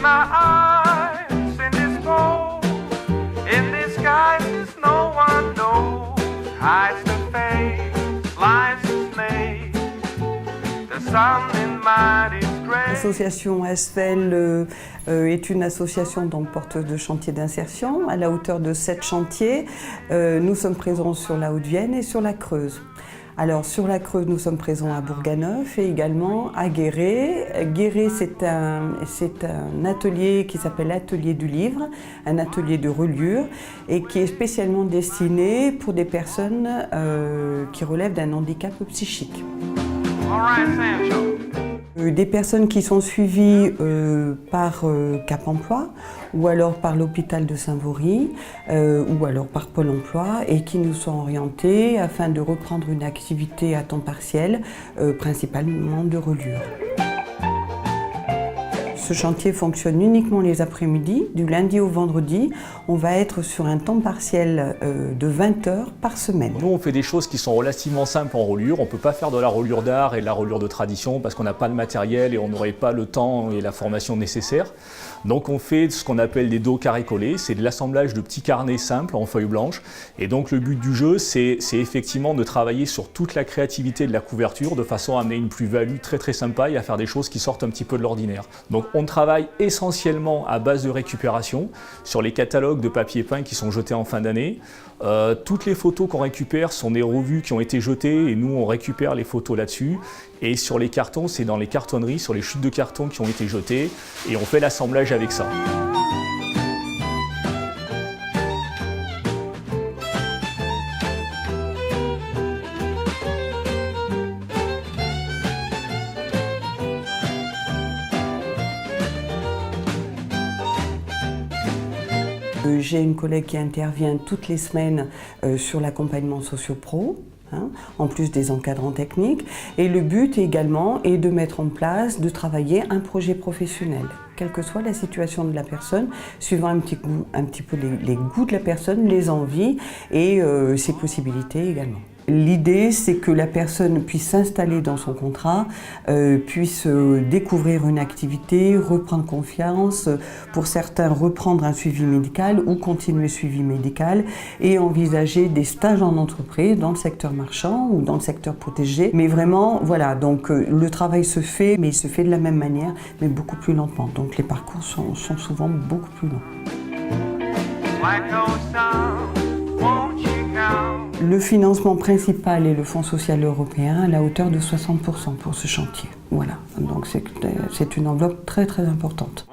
my eyes in this cold, in this sky is no one knows, hides the face, lies the snake, the sun in my disgrace. L'association ASFEL est une association donc porteuse de chantiers d'insertion à la hauteur de 7 chantiers. Nous sommes présents sur la Haute-Vienne et sur la Creuse. Alors sur la Creuse, nous sommes présents à Bourganeuf et également à Guéret. Guéret, c'est un atelier qui s'appelle l'atelier du livre, un atelier de reliure et qui est spécialement destiné pour des personnes qui relèvent d'un handicap psychique. Des personnes qui sont suivies par Cap Emploi ou alors par l'hôpital de Saint-Vaury ou alors par Pôle Emploi et qui nous sont orientées afin de reprendre une activité à temps partiel, principalement de reliure. Ce chantier fonctionne uniquement les après-midi, du lundi au vendredi. On va être sur un temps partiel de 20 heures par semaine. Nous, on fait des choses qui sont relativement simples en reliure. On ne peut pas faire de la reliure d'art et de la reliure de tradition parce qu'on n'a pas de matériel et on n'aurait pas le temps et la formation nécessaire. Donc on fait ce qu'on appelle des dos carrés collés. C'est de l'assemblage de petits carnets simples en feuilles blanches. Et donc le but du jeu, c'est effectivement de travailler sur toute la créativité de la couverture de façon à amener une plus-value très sympa et à faire des choses qui sortent un petit peu de l'ordinaire. Donc on travaille essentiellement à base de récupération sur les catalogues de papier peint qui sont jetés en fin d'année. Toutes les photos qu'on récupère sont des revues qui ont été jetées et nous on récupère les photos là-dessus. Et sur les cartons, c'est dans les cartonneries, sur les chutes de carton qui ont été jetées et on fait l'assemblage avec ça. J'ai une collègue qui intervient toutes les semaines sur l'accompagnement socio-pro, en plus des encadrants techniques. Et le but également est de mettre en place, de travailler un projet professionnel, quelle que soit la situation de la personne, suivant un petit peu les goûts de la personne, les envies et ses possibilités également. L'idée, c'est que la personne puisse s'installer dans son contrat, puisse découvrir une activité, reprendre confiance, pour certains reprendre un suivi médical ou continuer le suivi médical et envisager des stages en entreprise dans le secteur marchand ou dans le secteur protégé. Mais vraiment, voilà, donc le travail se fait, mais il se fait de la même manière, mais beaucoup plus lentement. Donc les parcours sont souvent beaucoup plus longs. Le financement principal est le Fonds social européen à la hauteur de 60% pour ce chantier. Voilà, donc c'est une enveloppe très importante.